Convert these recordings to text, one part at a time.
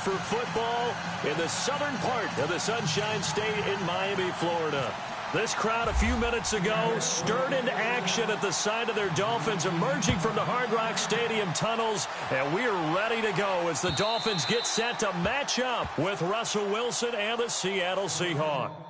for football in the southern part of the Sunshine State in Miami, Florida. This crowd a few minutes ago stirred into action at the side of their Dolphins emerging from the Hard Rock Stadium tunnels, and we are ready to go as the Dolphins get set to match up with Russell Wilson and the Seattle Seahawks.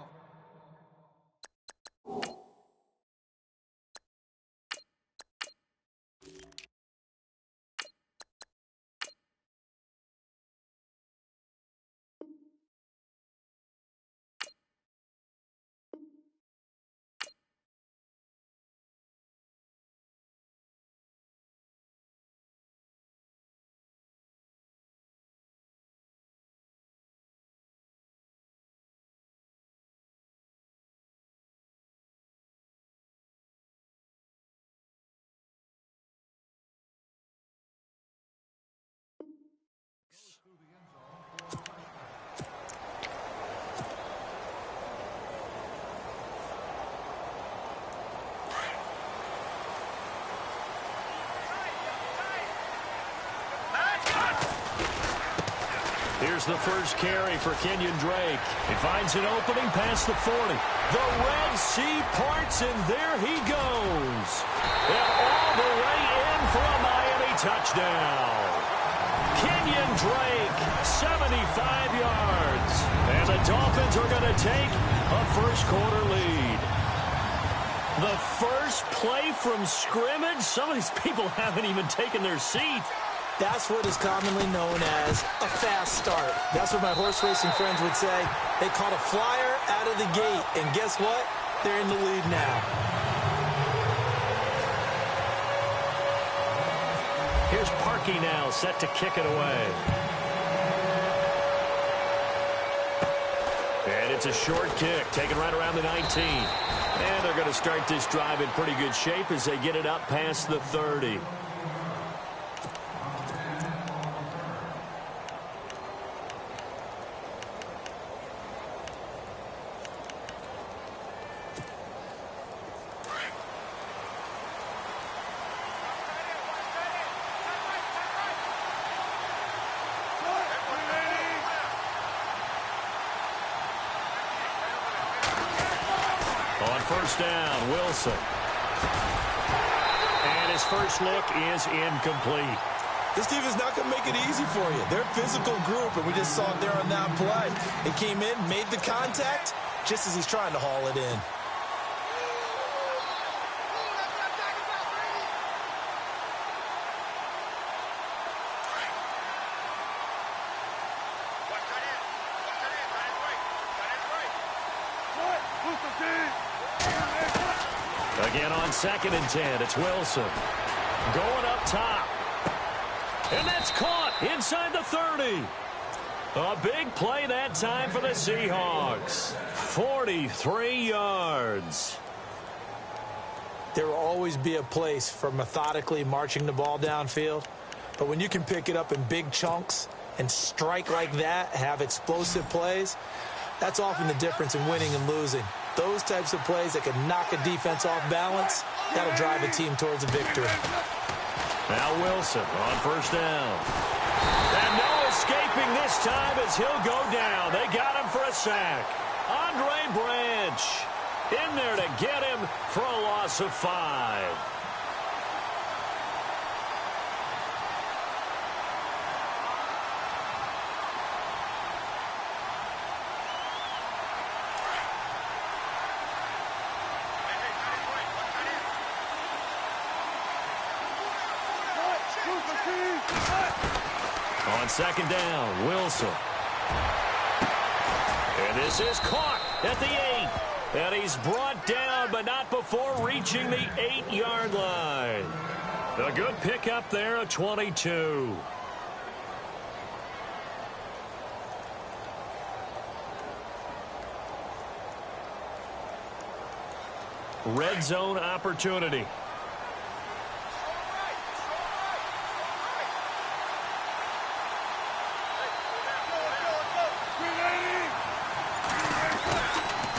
Here's the first carry for Kenyon Drake. He finds an opening past the 40. The Red Sea parts, and there he goes. And all the way in for a Miami touchdown. Kenyon Drake, 75 yards. And the Dolphins are going to take a first-quarter lead. The first play from scrimmage? Some of these people haven't even taken their seat. That's what is commonly known as a fast start. That's what my horse racing friends would say. They caught a flyer out of the gate, and guess what? They're in the lead now. Here's Parkey now, set to kick it away. And it's a short kick, taken right around the 19. And they're going to start this drive in pretty good shape as they get it up past the 30. First down, Wilson. And his first look is incomplete. This team is not going to make it easy for you. They're a physical group, and we just saw it there on that play. It came in, made the contact, just as he's trying to haul it in. Again on 2nd and 10, it's Wilson. Going up top. And that's caught inside the 30. A big play that time for the Seahawks. 43 yards. There will always be a place for methodically marching the ball downfield. But when you can pick it up in big chunks and strike like that, have explosive plays, that's often the difference in winning and losing. Those types of plays that can knock a defense off balance, that'll drive a team towards a victory. Now Wilson on first down. And no escaping this time as he'll go down. They got him for a sack. Andre Branch in there to get him for a loss of 5. On 2nd down, Wilson. And this is caught at the 8. And he's brought down, but not before reaching the 8-yard line. A good pickup there, a 22. Red zone opportunity.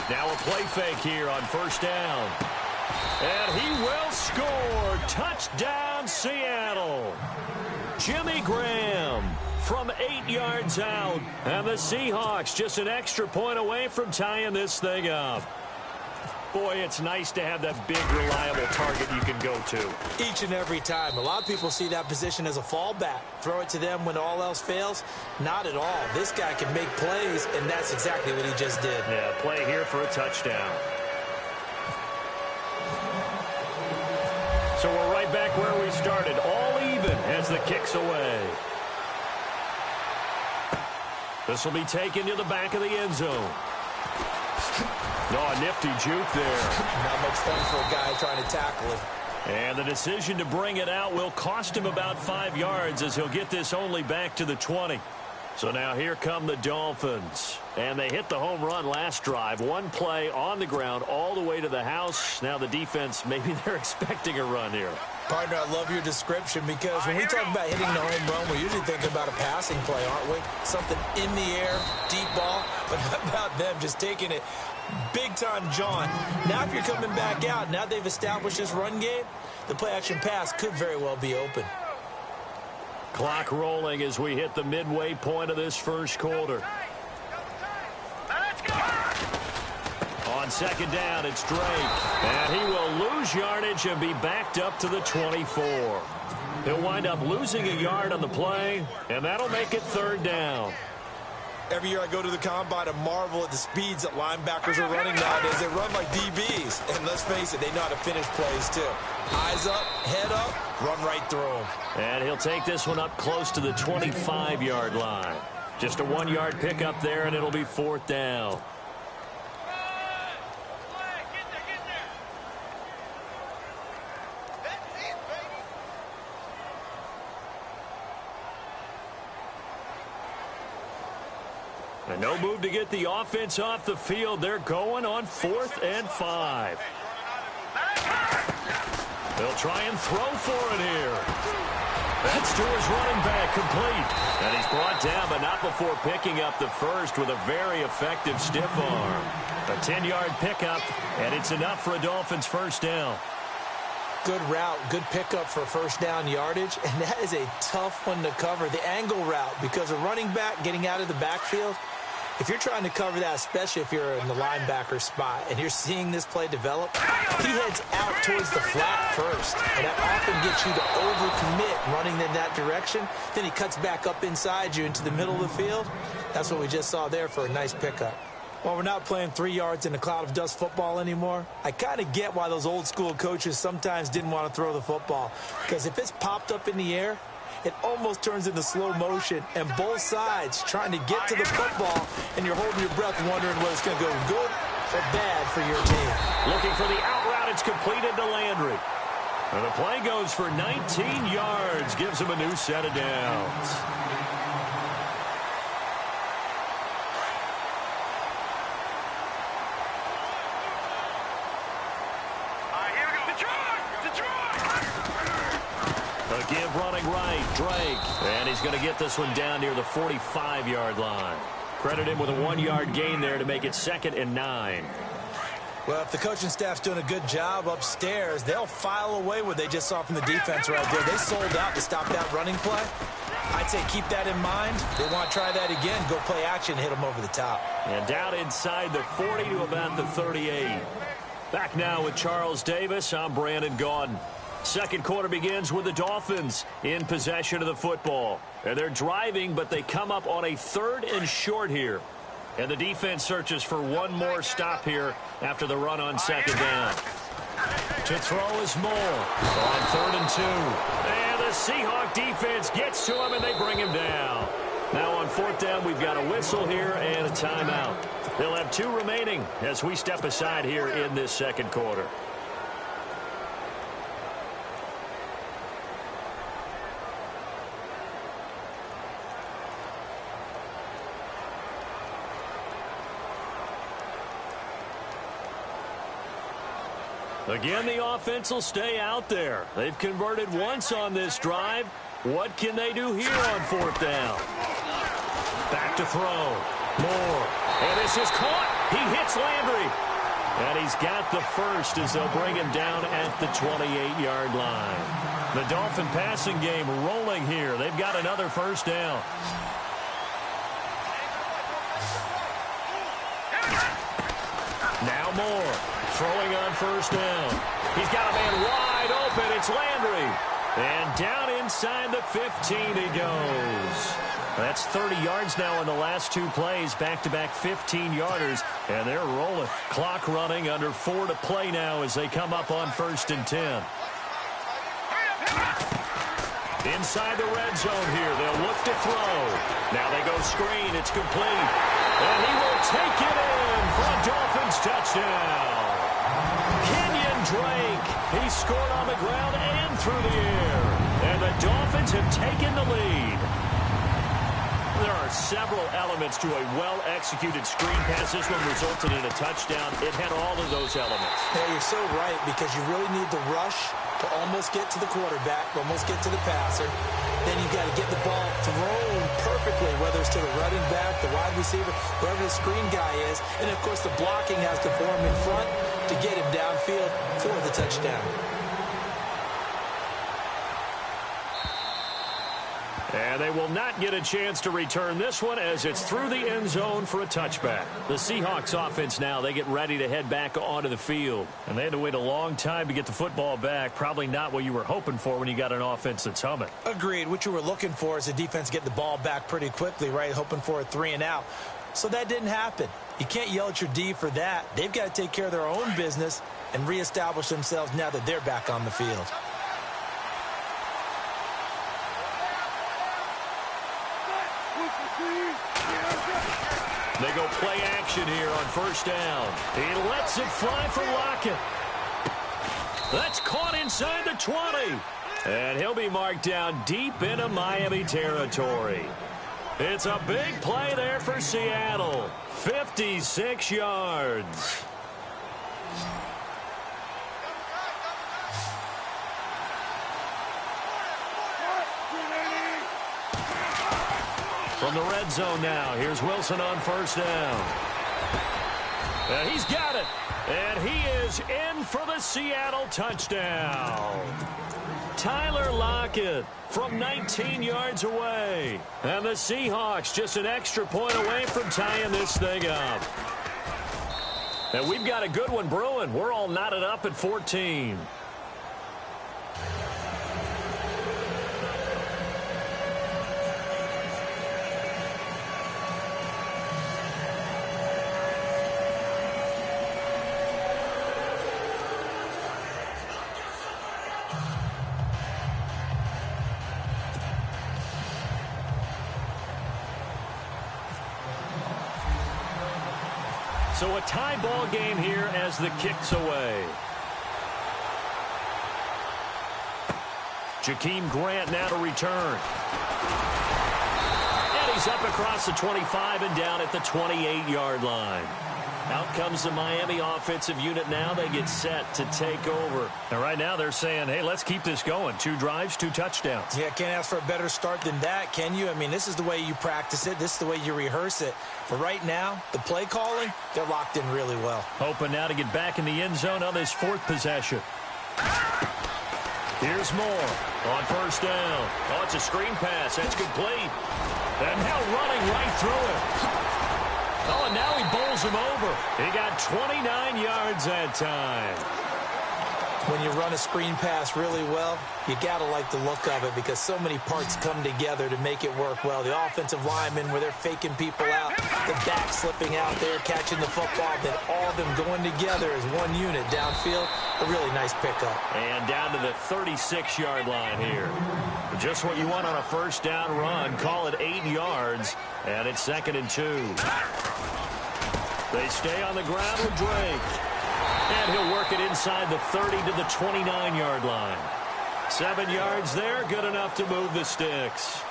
Now a play fake here on first down. And he will score. Touchdown, Seattle. Jimmy Graham, from 8 yards out. And the Seahawks just an extra point away from tying this thing up. Boy, it's nice to have that big, reliable target you can go to. Each and every time. A lot of people see that position as a fallback. Throw it to them when all else fails. Not at all. This guy can make plays, and that's exactly what he just did. Yeah, play here for a touchdown. So we're right back where we started. All even as the kick's away. This will be taken to the back of the end zone. A nifty juke there. Not much fun for a guy trying to tackle it. And the decision to bring it out will cost him about 5 yards as he'll get this only back to the 20. So now here come the Dolphins. And they hit the home run last drive. One play on the ground all the way to the house. Now the defense, maybe they're expecting a run here. Partner, I love your description because when we talk about hitting the home run, we're usually thinking about a passing play, aren't we? Something in the air, deep ball. But how about them just taking it big-time John? Now if you're coming back out, now they've established this run game, the play-action pass could very well be open. Clock rolling as we hit the midway point of this first quarter. On second down, it's Drake. And he will lose yardage and be backed up to the 24. He'll wind up losing a yard on the play, and that'll make it third down. Every year I go to the combine and marvel at the speeds that linebackers are running nowadays. They run like DBs. And let's face it, they know how to finish plays too. Eyes up, head up, run right through them. And he'll take this one up close to the 25-yard line. Just a 1-yard pickup there, and it'll be fourth down. And no move to get the offense off the field. They're going on 4th and 5. They'll try and throw for it here. That's to his running back, complete. And he's brought down, but not before picking up the first with a very effective stiff arm. A 10-yard pickup, and it's enough for a Dolphins first down. Good route, good pickup for first down yardage, and that is a tough one to cover. The angle route, because a running back getting out of the backfield, if you're trying to cover that, especially if you're in the linebacker spot and you're seeing this play develop, he heads out towards the flat first, and that often gets you to overcommit running in that direction. Then he cuts back up inside you into the middle of the field. That's what we just saw there for a nice pickup. While we're not playing 3 yards in a cloud of dust football anymore, I kind of get why those old school coaches sometimes didn't want to throw the football. Because if it's popped up in the air, it almost turns into slow motion, and both sides trying to get to the football, and you're holding your breath wondering whether it's going to go good or bad for your team. Looking for the out route. It's completed to Landry. And the play goes for 19 yards, gives him a new set of downs. A give running right, Drake. And he's going to get this one down near the 45-yard line. Credit him with a 1-yard gain there to make it 2nd and 9. Well, if the coaching staff's doing a good job upstairs, they'll file away what they just saw from the defense right there. They sold out to stop that running play. I'd say keep that in mind. They want to try that again, go play action, hit them over the top. And down inside the 40 to about the 38. Back now with Charles Davis. I'm Brandon Gaudin. Second quarter begins with the Dolphins in possession of the football. And they're driving, but they come up on a 3rd and short here. And the defense searches for one more stop here after the run on 2nd down. To throw is Moore on 3rd and 2. And the Seahawk defense gets to him, and they bring him down. Now on 4th down, we've got a whistle here and a timeout. They'll have 2 remaining as we step aside here in this second quarter. Again, the offense will stay out there. They've converted once on this drive. What can they do here on 4th down? Back to throw. Moore. And this is caught. He hits Landry. And he's got the first as they'll bring him down at the 28-yard line. The Dolphin passing game rolling here. They've got another first down. Now Moore throwing on first down. He's got a man wide open. It's Landry. And down inside the 15 he goes. That's 30 yards now in the last two plays. Back-to-back 15-yarders. And they're rolling. Clock running, under 4 to play now as they come up on 1st and 10. Inside the red zone here. They'll look to throw. Now they go screen. It's complete. And he will take it in for a Dolphins touchdown. Kenyon Drake. He scored on the ground and through the air. And the Dolphins have taken the lead. There are several elements to a well-executed screen pass. This one resulted in a touchdown. It had all of those elements. Yeah, you're so right, because you really need the rush to almost get to the quarterback, almost get to the passer. Then you've got to get the ball thrown perfectly, whether it's to the running back, the wide receiver, whoever the screen guy is. And, of course, the blocking has to form in front to get him downfield for the touchdown. And they will not get a chance to return this one as it's through the end zone for a touchback. The Seahawks offense now, they get ready to head back onto the field. And they had to wait a long time to get the football back. Probably not what you were hoping for when you got an offense that's humming. Agreed. What you were looking for is the defense get the ball back pretty quickly, right? Hoping for a 3-and-out. So that didn't happen. You can't yell at your D for that. They've got to take care of their own business and reestablish themselves now that they're back on the field. They go play action here on first down. He lets it fly for Lockett. That's caught inside the 20. And he'll be marked down deep into Miami territory. It's a big play there for Seattle. 56 yards. From the red zone now, here's Wilson on first down. And he's got it. And he is in for the Seattle touchdown. Tyler Lockett from 19 yards away. And the Seahawks just an extra point away from tying this thing up. And we've got a good one brewing. We're all knotted up at 14. So a tie ball game here as the kick's away. Jakeem Grant now to return. And he's up across the 25 and down at the 28-yard line. Out comes the Miami offensive unit now. They get set to take over. And right now they're saying, hey, let's keep this going. 2 drives, 2 touchdowns. Yeah, can't ask for a better start than that, can you? I mean, this is the way you practice it. This is the way you rehearse it. But right now, the play calling, they're locked in really well. Hoping now to get back in the end zone on this 4th possession. Here's Moore on first down. Oh, it's a screen pass. That's complete. And now running right through it. Oh, and now he bowls him over. He got 29 yards that time. When you run a screen pass really well, you got to like the look of it because so many parts come together to make it work well. The offensive linemen where they're faking people out, the back slipping out there, catching the football, then all of them going together as one unit downfield. A really nice pickup. And down to the 36-yard line here. Just what you want on a first down run. Call it 8 yards, and it's 2nd and 2. They stay on the ground with Drake. And he'll work it inside the 30 to the 29-yard line. 7 yards there, good enough to move the sticks.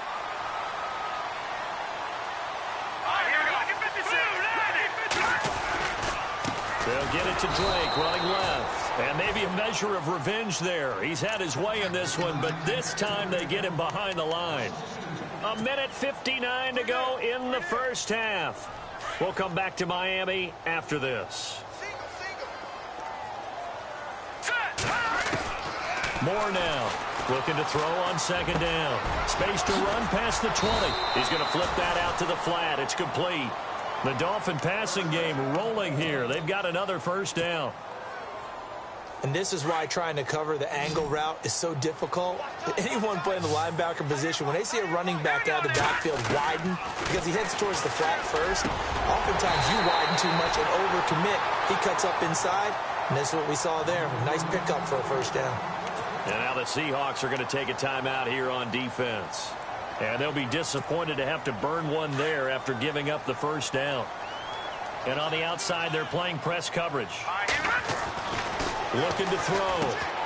They'll get it to Drake, running left. And maybe a measure of revenge there. He's had his way in this one, but this time they get him behind the line. 1:59 to go in the first half. We'll come back to Miami after this. Moore now looking to throw on second down. Space to run past the 20. He's going to flip that out to the flat. It's complete. The Dolphin passing game rolling here. They've got another first down. And this is why trying to cover the angle route is so difficult. Anyone playing the linebacker position, when they see a running back out of the backfield widen, because he heads towards the flat first, oftentimes you widen too much and overcommit. He cuts up inside, and that's what we saw there. A nice pickup for a first down. And now the Seahawks are going to take a timeout here on defense. And they'll be disappointed to have to burn one there after giving up the first down. And on the outside, they're playing press coverage. Looking to throw.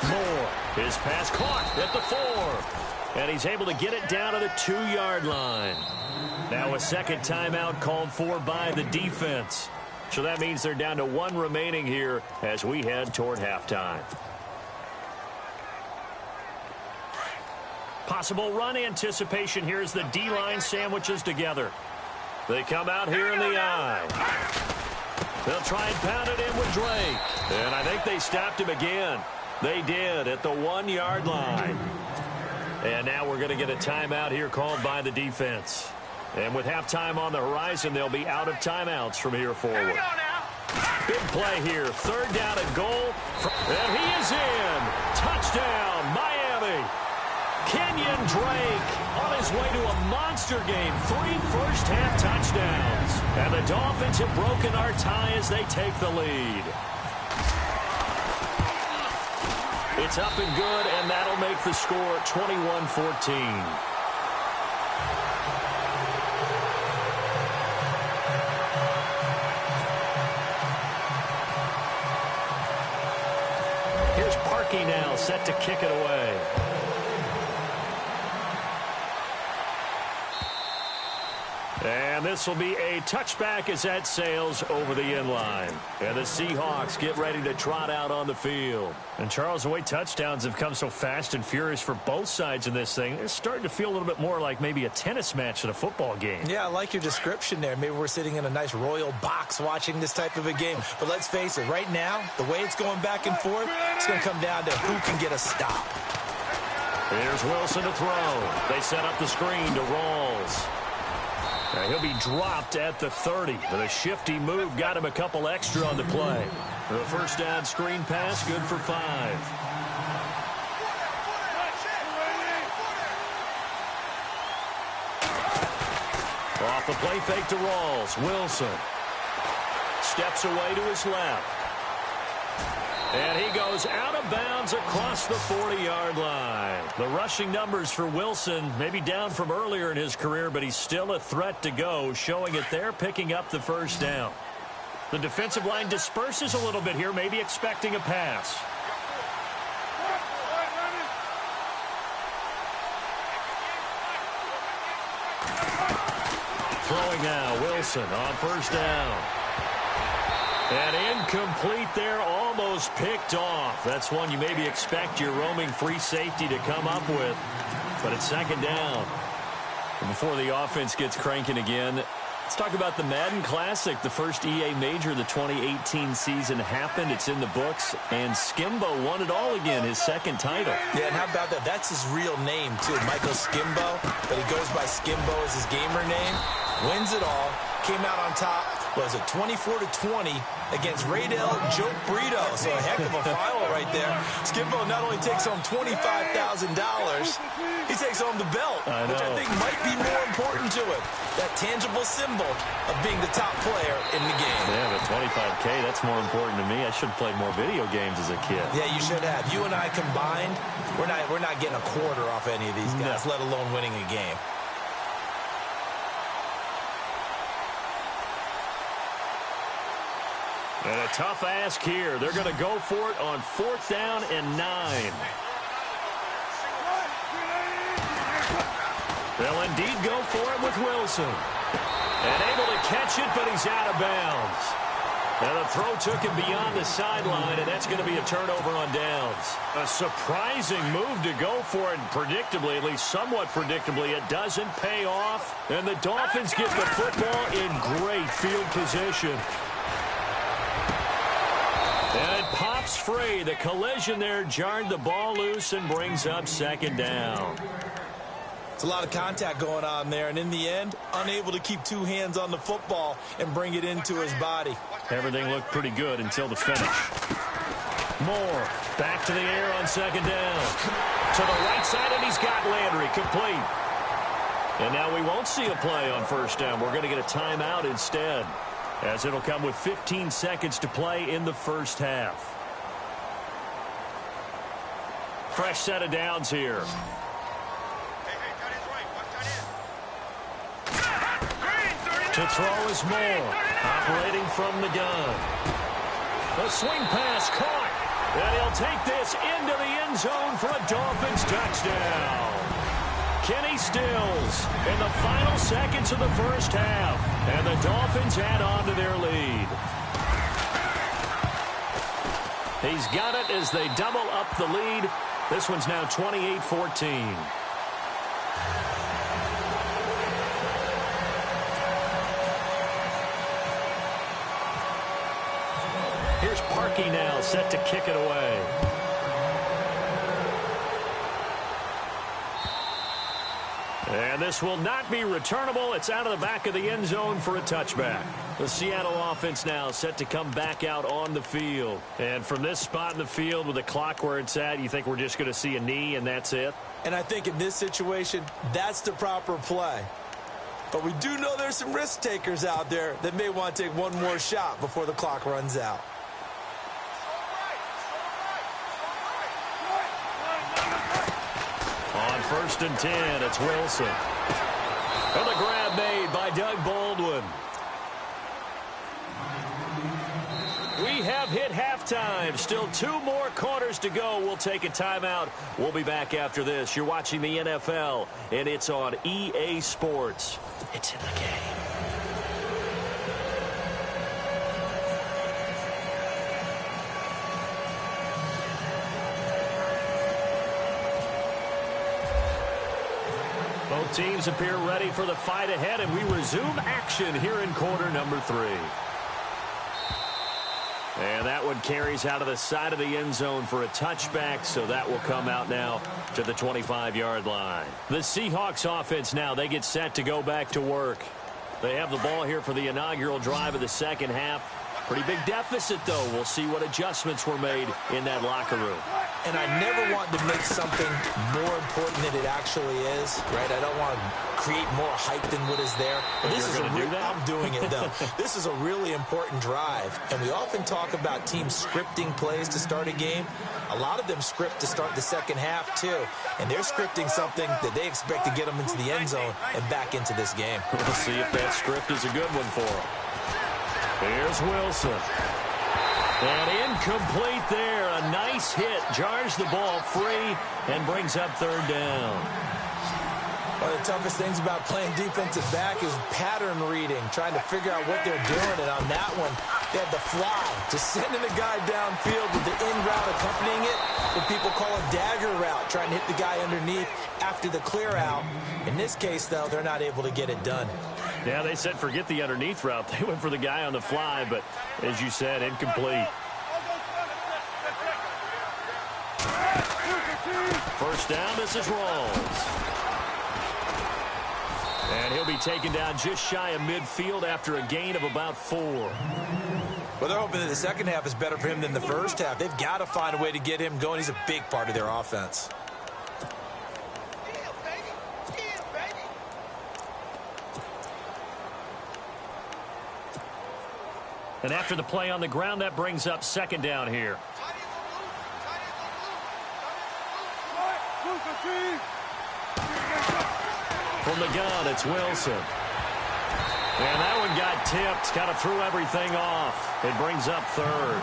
Moore. His pass caught at the 4. And he's able to get it down to the 2-yard line. Now a second timeout called for by the defense. So that means they're down to 1 remaining here as we head toward halftime. Possible run anticipation here as the D-line sandwiches together. They come out here in the eye. They'll try and pound it in with Drake. And I think they stopped him again. They did at the 1-yard line. And now we're going to get a timeout here called by the defense. And with halftime on the horizon, they'll be out of timeouts from here forward. Big play here. 3rd down and goal. And he is in. Touchdown, Miami. Kenyon Drake on his way to a monster game. 3 first-half touchdowns. And the Dolphins have broken our tie as they take the lead. It's up and good, and that'll make the score 21-14. Here's Parkey now, set to kick it away. And this will be a touchback as that sails over the end line. And the Seahawks get ready to trot out on the field. And, Charles, the way touchdowns have come so fast and furious for both sides in this thing, it's starting to feel a little bit more like maybe a tennis match at a football game. Yeah, I like your description there. Maybe we're sitting in a nice royal box watching this type of a game. But let's face it, right now, the way it's going back and forth, it's going to come down to who can get a stop. Here's Wilson to throw. They set up the screen to Rawls. He'll be dropped at the 30. But a shifty move got him a couple extra on the play. The first down screen pass, good for 5. Off the play fake to Rawls. Wilson steps away to his left. And he goes out of bounds across the 40-yard line. The rushing numbers for Wilson maybe down from earlier in his career, but he's still a threat to go, showing it there, picking up the first down. The defensive line disperses a little bit here, maybe expecting a pass. Throwing now, Wilson on first down. And incomplete there, almost picked off. That's one you maybe expect your roaming free safety to come up with. But it's second down. And before the offense gets cranking again, let's talk about the Madden Classic. The first EA Major, the 2018 season happened. It's in the books. And Skimbo won it all again, his second title. Yeah, and how about that? That's his real name, too, Michael Skimbo. But he goes by Skimbo as his gamer name. Wins it all. Came out on top. Was it 24-20 against Raydell Joke Brito? So a heck of a final right there. Skimbo not only takes home $25,000, he takes home the belt, which I think might be more important to him. That tangible symbol of being the top player in the game. Yeah, but $25K, that's more important to me. I should have played more video games as a kid. Yeah, you should have. You and I combined, we're not getting a quarter off any of these guys, let alone winning a game. And a tough ask here. They're going to go for it on 4th down and 9. They'll indeed go for it with Wilson. And able to catch it, but he's out of bounds. And the throw took him beyond the sideline, and that's going to be a turnover on downs. A surprising move to go for it, and predictably, at least somewhat predictably, it doesn't pay off. And the Dolphins get the football in great field position. And it pops free. The collision there jarred the ball loose and brings up second down. It's a lot of contact going on there, and in the end, unable to keep two hands on the football and bring it into his body. Everything looked pretty good until the finish. Moore back to the air on second down. To the right side, and he's got Landry complete. And now we won't see a play on first down. We're going to get a timeout instead, as it'll come with 15 seconds to play in the first half. Fresh set of downs here. To throw is Moore, operating from the gun. The swing pass caught, and he'll take this into the end zone for a Dolphins touchdown. Kenny Stills in the final seconds of the first half, and the Dolphins add on to their lead. He's got it as they double up the lead. This one's now 28-14. Here's Parkey now, set to kick it away. And this will not be returnable. It's out of the back of the end zone for a touchback. The Seattle offense now set to come back out on the field. And from this spot in the field with the clock where it's at, you think we're just going to see a knee and that's it? And I think in this situation, that's the proper play. But we do know there's some risk takers out there that may want to take one more shot before the clock runs out. On 1st and 10, it's Wilson. And the grab made by Doug Baldwin. We have hit halftime. Still 2 more quarters to go. We'll take a timeout. We'll be back after this. You're watching the NFL, and it's on EA Sports. It's in the game. Both teams appear ready for the fight ahead, and we resume action here in quarter number 3. And that one carries out of the side of the end zone for a touchback, so that will come out now to the 25-yard line. The Seahawks offense now, they get set to go back to work. They have the ball here for the inaugural drive of the second half. Pretty big deficit, though. We'll see what adjustments were made in that locker room. And I never want to make something more important than it actually is, right? I don't want to create more hype than what is there. But this is I'm doing it, though. This is a really important drive. And we often talk about teams scripting plays to start a game. A lot of them script to start the second half, too. And they're scripting something that they expect to get them into the end zone and back into this game. We'll see if that script is a good one for them. Here's Wilson. And incomplete there. A nice hit. Jars the ball free and brings up 3rd down. One of the toughest things about playing defensive back is pattern reading, trying to figure out what they're doing. And on that one, they had the fly, just sending a guy downfield with the in route accompanying it. What people call a dagger route, trying to hit the guy underneath after the clear out. In this case, though, they're not able to get it done. Yeah, they said forget the underneath route. They went for the guy on the fly, but as you said, incomplete. First down, this is Rawls. And he'll be taken down just shy of midfield after a gain of about 4. Well, they're hoping that the second half is better for him than the first half. They've got to find a way to get him going. He's a big part of their offense. And after the play on the ground, that brings up second down here. From the gun, it's Wilson. And that one got tipped, kind of threw everything off. It brings up 3rd.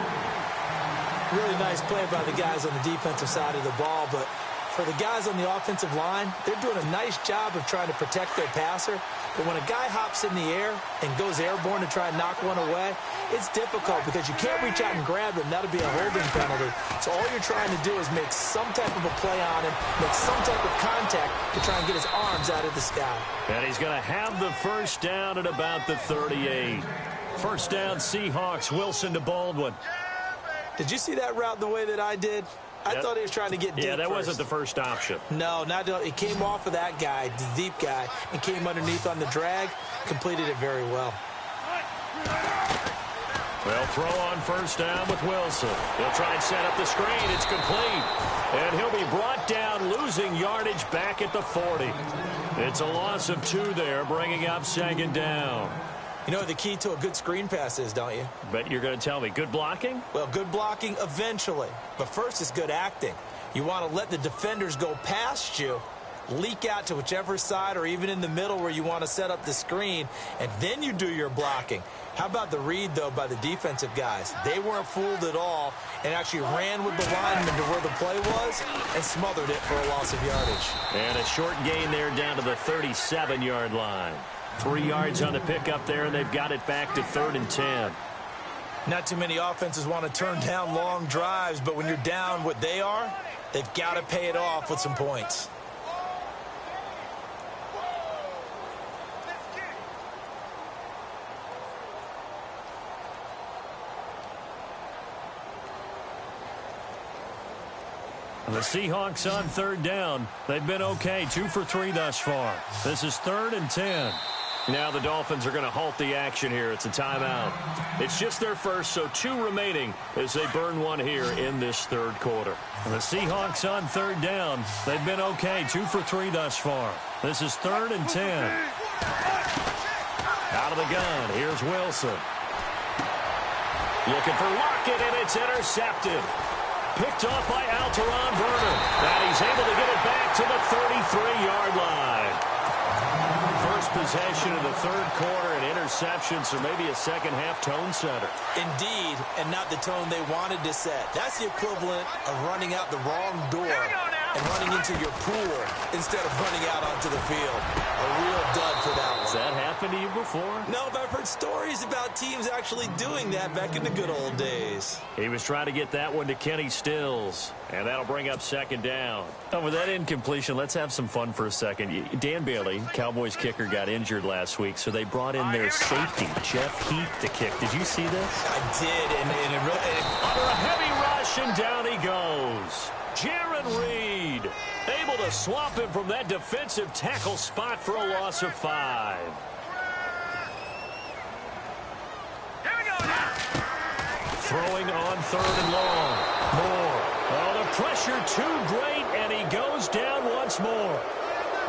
Really nice play by the guys on the defensive side of the ball, but for the guys on the offensive line, they're doing a nice job of trying to protect their passer. But when a guy hops in the air and goes airborne to try and knock one away, it's difficult because you can't reach out and grab him. That'll be a holding penalty. So all you're trying to do is make some type of a play on him, make some type of contact to try and get his arms out of the sky. And he's going to have the first down at about the 38. First down, Seahawks. Wilson to Baldwin. Did you see that route the way that I did? I thought he was trying to get deep. Yeah, that first. wasn't the first option. No, it came off of that guy, the deep guy, and came underneath on the drag. Completed it very well. They'll throw on first down with Wilson. He'll try and set up the screen. It's complete. And he'll be brought down, losing yardage back at the 40. It's a loss of 2 there, bringing up second down. You know what the key to a good screen pass is, don't you? But you're going to tell me, good blocking? Well, good blocking eventually. But first is good acting. You want to let the defenders go past you, leak out to whichever side or even in the middle where you want to set up the screen, and then you do your blocking. How about the read, though, by the defensive guys? They weren't fooled at all and actually ran with the lineman to where the play was and smothered it for a loss of yardage. And a short gain there down to the 37-yard line. 3 yards on the pickup there, and they've got it back to 3rd and 10. Not too many offenses want to turn down long drives, but when you're down what they are, they've got to pay it off with some points. The Seahawks on 3rd down. They've been okay, 2 for 3 thus far. This is 3rd and 10. Now the Dolphins are going to halt the action here. It's a timeout. It's just their first, so 2 remaining as they burn 1 here in this 3rd quarter. The Seahawks on 3rd down. They've been okay, 2 for 3 thus far. This is 3rd and 10. Out of the gun, here's Wilson. Looking for Lockett, and it's intercepted. Picked off by Alteron Vernon. And he's able to get it back to the 33-yard line. First possession of the 3rd quarter and interception, so maybe a second-half tone setter. Indeed, and not the tone they wanted to set. That's the equivalent of running out the wrong door and running into your pool instead of running out onto the field. A real dud for that one. Has that happened to you before? No, but I've heard stories about teams actually doing that back in the good old days. He was trying to get that one to Kenny Stills, and that'll bring up second down. Oh, with that incompletion, let's have some fun for a second. Dan Bailey, Cowboys kicker, got injured last week, so they brought in their safety, Jeff Heath, to kick. Did you see this? I did, and it really... Under a heavy rush, and down he goes. Jaron Reed able to swamp him from that defensive tackle spot for a loss of 5. Throwing on 3rd and long. Moore. Oh, the pressure too great, and he goes down once more.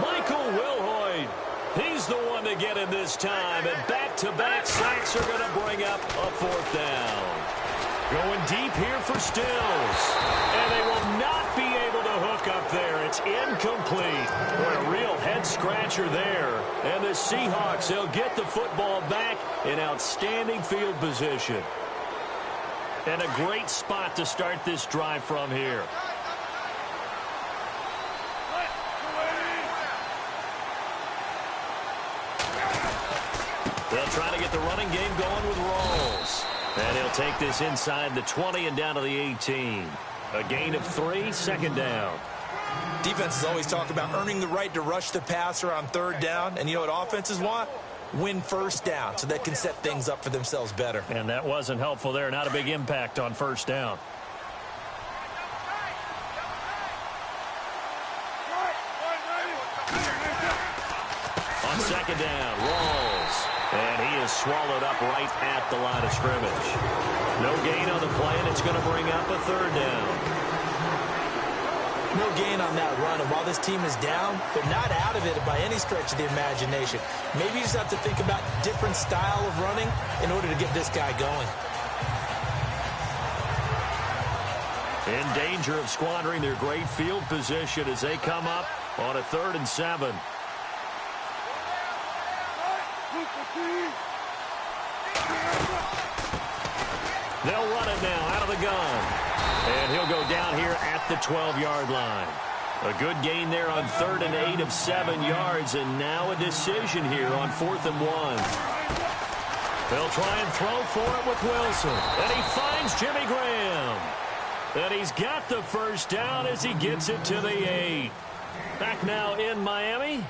Michael Wilhoit. He's the one to get him this time, and back-to-back sacks are going to bring up a 4th down. Going deep here for Stills. And they will not be able to hook up there. It's incomplete. What a real head-scratcher there. And the Seahawks, they'll get the football back in outstanding field position. And a great spot to start this drive from here. They'll try to get the running game going with Rawls. And he'll take this inside the 20 and down to the 18. A gain of 3, 2nd down. Defenses always talk about earning the right to rush the passer on 3rd down. And you know what offenses want? Win first down so they can set things up for themselves better. And that wasn't helpful there. Not a big impact on first down. On 2nd down, Rawls. And he is swallowed up right at the line of scrimmage. No gain on the play, and it's going to bring up a 3rd down. No gain on that run, and while this team is down, they're not out of it by any stretch of the imagination. Maybe you just have to think about different style of running in order to get this guy going. In danger of squandering their great field position as they come up on a 3rd and 7. They'll run it now out of the gun. And he'll go down here at the 12-yard line. A good gain there on 3rd and 8 of 7 yards. And now a decision here on 4th and 1. They'll try and throw for it with Wilson. And he finds Jimmy Graham. And he's got the first down as he gets it to the 8. Back now in Miami.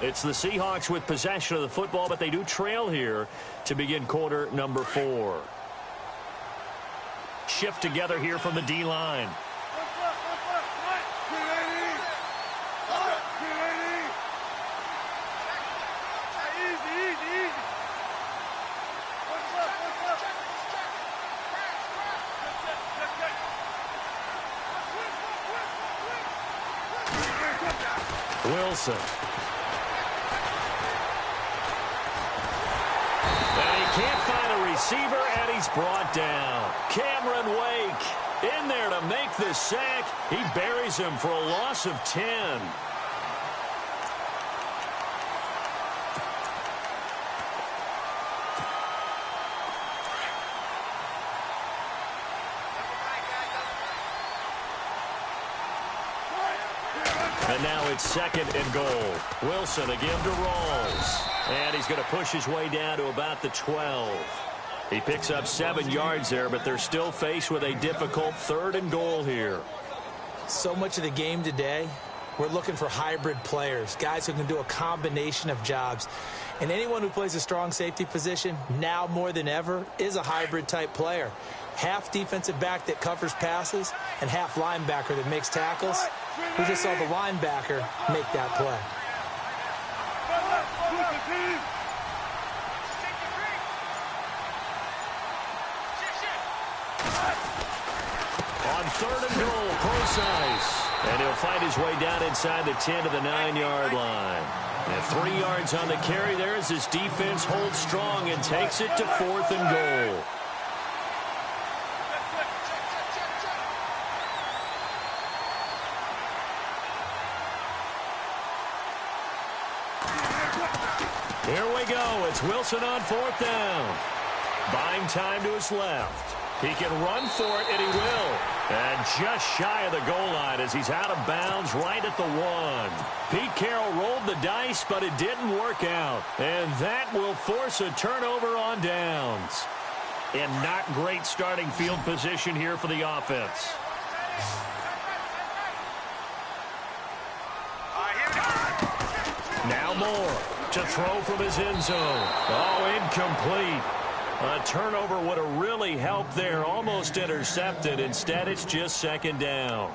It's the Seahawks with possession of the football, but they do trail here to begin quarter number 4. shift together here from the D-line. Wilson. And he can't find a receiver, and he's brought down. Cameron Wake in there to make the sack. He buries him for a loss of 10. And now it's 2nd and goal. Wilson again to Rawls. And he's going to push his way down to about the 12. He picks up 7 yards there, but they're still faced with a difficult 3rd and goal here. So much of the game today, we're looking for hybrid players, guys who can do a combination of jobs. And anyone who plays a strong safety position, now more than ever, is a hybrid-type player. Half defensive back that covers passes and half linebacker that makes tackles. We just saw the linebacker make that play. On 3rd and goal, Procise. And he'll fight his way down inside the 10 to the 9-yard line. And 3 yards on the carry there as his defense holds strong and takes it to 4th and goal. Here we go. It's Wilson on 4th down. Buying time to his left. He can run for it, and he will. And just shy of the goal line as he's out of bounds right at the 1. Pete Carroll rolled the dice, but it didn't work out. And that will force a turnover on downs. And not great starting field position here for the offense. Now Moore to throw from his end zone. Oh, incomplete. A turnover would have really helped there. Almost intercepted. Instead, it's just 2nd down.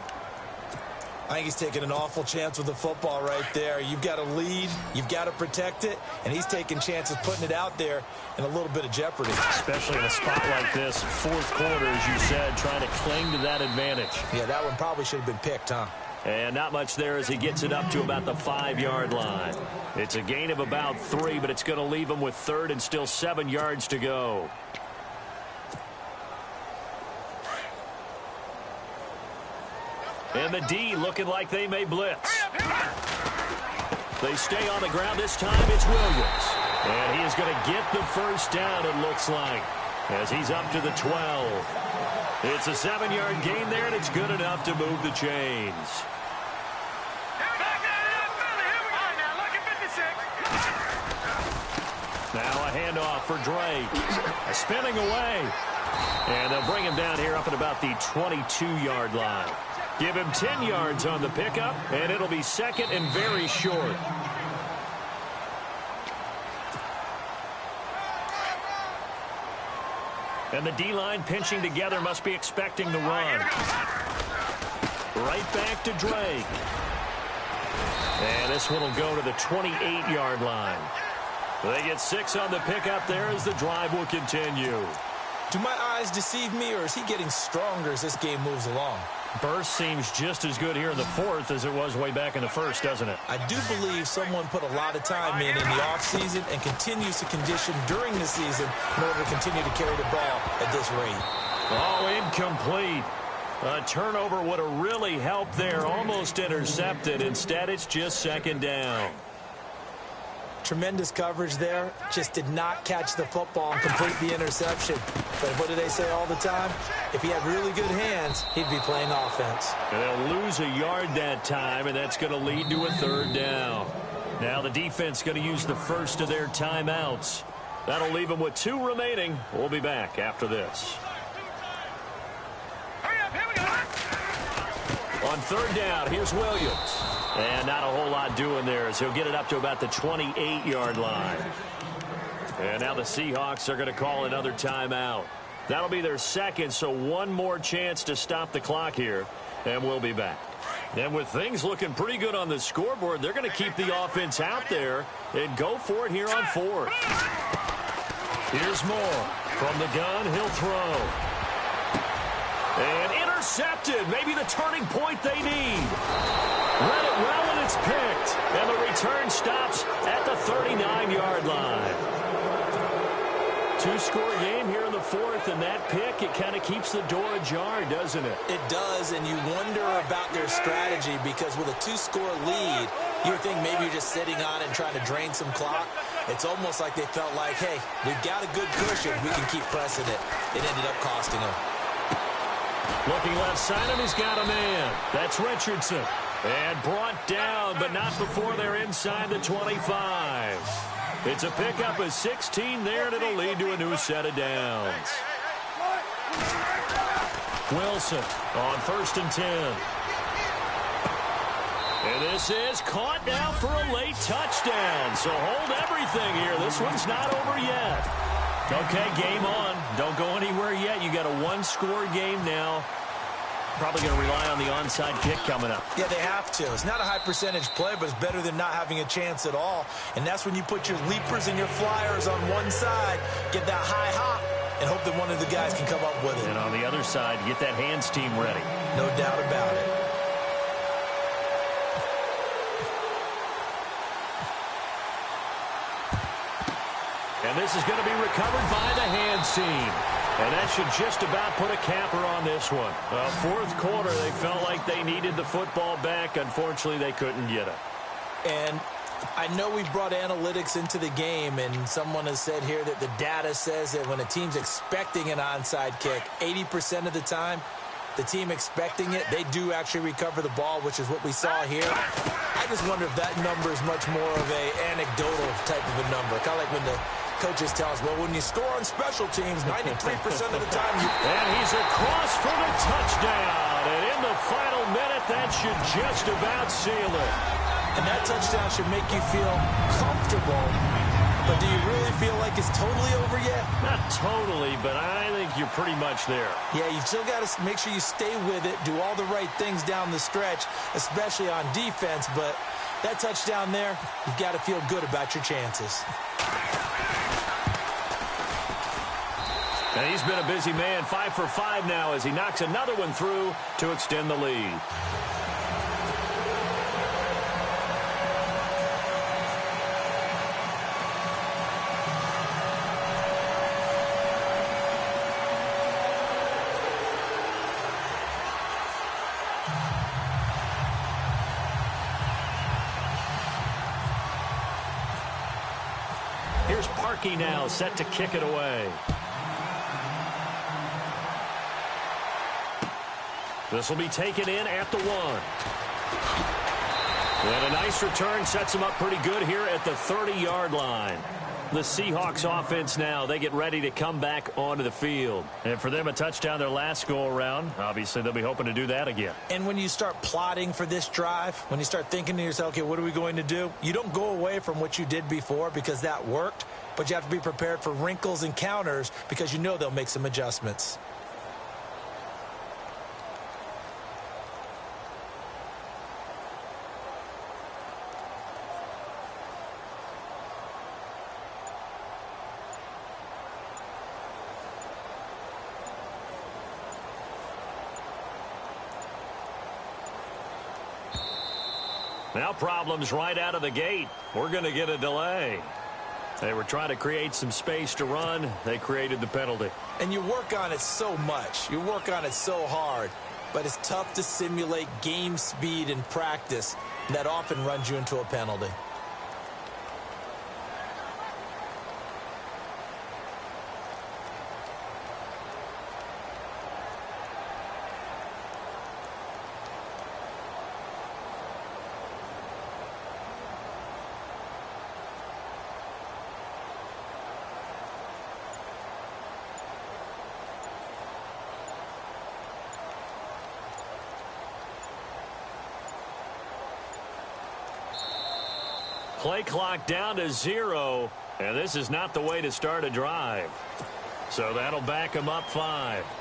I think he's taking an awful chance with the football right there. You've got to lead. You've got to protect it. And he's taking chances putting it out there in a little bit of jeopardy. Especially in a spot like this, 4th quarter, as you said, trying to cling to that advantage. Yeah, that one probably should have been picked, huh? And not much there as he gets it up to about the 5-yard line. It's a gain of about 3, but it's going to leave him with 3rd and still 7 yards to go. And the D looking like they may blitz. They stay on the ground. This time it's Williams. And he is going to get the 1st down, it looks like, as he's up to the 12. It's a 7-yard gain there, and it's good enough to move the chains. Now a handoff for Drake. Spinning away. And they'll bring him down here up at about the 22-yard line. Give him 10 yards on the pickup, and it'll be 2nd and very short. And the D-line pinching together must be expecting the run. Right back to Drake. And this one will go to the 28-yard line. They get 6 on the pickup there as the drive will continue. Do my eyes deceive me, or is he getting stronger as this game moves along? Burst seems just as good here in the 4th as it was way back in the 1st, doesn't it? I do believe someone put a lot of time in the offseason and continues to condition during the season in order to continue to carry the ball at this rate. Oh, incomplete. A turnover would have really helped there. Almost intercepted. Instead, it's just 2nd down. Tremendous coverage there. Just did not catch the football and complete the interception. But what do they say all the time? If he had really good hands, he'd be playing offense. And they'll lose a yard that time, and that's going to lead to a 3rd down. Now the defense going to use the first of their timeouts. That'll leave them with 2 remaining. We'll be back after this. On 3rd down, here's Williams. And not a whole lot doing there as he'll get it up to about the 28-yard line. And now the Seahawks are going to call another timeout. That'll be their second, so one more chance to stop the clock here, and we'll be back. And with things looking pretty good on the scoreboard, they're going to keep the offense out there and go for it here on fourth. Here's Moore. From the gun, he'll throw. And intercepted. Maybe the turning point they need. Read it well, and it's picked. And the return stops at the 39-yard line. Two-score game here in the fourth, and that pick, it kind of keeps the door ajar, doesn't it? It does, and you wonder about their strategy because with a two-score lead, you would think maybe you're just sitting on it and trying to drain some clock. It's almost like they felt like, hey, we've got a good cushion. We can keep pressing it. It ended up costing them. Looking left side, and he's got a man. That's Richardson. And brought down, but not before they're inside the 25. It's a pickup of 16 there, and it'll lead to a new set of downs. Wilson on 1st and 10. And this is caught now for a late touchdown. So hold everything here. This one's not over yet. Okay, game on. Don't go anywhere yet. You got a one-score game now. Probably going to rely on the onside kick coming up. Yeah, they have to. It's not a high-percentage play, but it's better than not having a chance at all. And that's when you put your leapers and your flyers on one side, get that high hop, and hope that one of the guys can come up with it. And on the other side, get that hands team ready. No doubt about it. And this is going to be recovered by the hands team. And that should just about put a capper on this one. Fourth quarter, they felt like they needed the football back. Unfortunately, they couldn't get it. And I know we brought analytics into the game, and someone has said here that the data says that when a team's expecting an onside kick, 80% of the time, the team expecting it, they do actually recover the ball, which is what we saw here. I just wonder if that number is much more of a anecdotal type of a number. Kind of like when the coaches tell us, well, when you score on special teams, 93% of the time you... And he's across for the touchdown. And in the final minute, that should just about seal it. And that touchdown should make you feel comfortable. But do you really feel like it's totally over yet? Not totally, but I think you're pretty much there. Yeah, you still got to make sure you stay with it, do all the right things down the stretch, especially on defense. But that touchdown there, you've got to feel good about your chances. And he's been a busy man, 5 for 5 now as he knocks another one through to extend the lead. Here's Parkey now, set to kick it away. This will be taken in at the 1. And a nice return sets them up pretty good here at the 30-yard line. The Seahawks offense now, they get ready to come back onto the field. And for them, a touchdown their last go-around. Obviously, they'll be hoping to do that again. And when you start plotting for this drive, when you start thinking to yourself, okay, what are we going to do? You don't go away from what you did before because that worked, but you have to be prepared for wrinkles and counters because you know they'll make some adjustments. Now problems right out of the gate. We're going to get a delay. They were trying to create some space to run. They created the penalty. And you work on it so much. You work on it so hard. But it's tough to simulate game speed in practice. And that often runs you into a penalty. Play clock down to 0, and this is not the way to start a drive. So that'll back him up 5.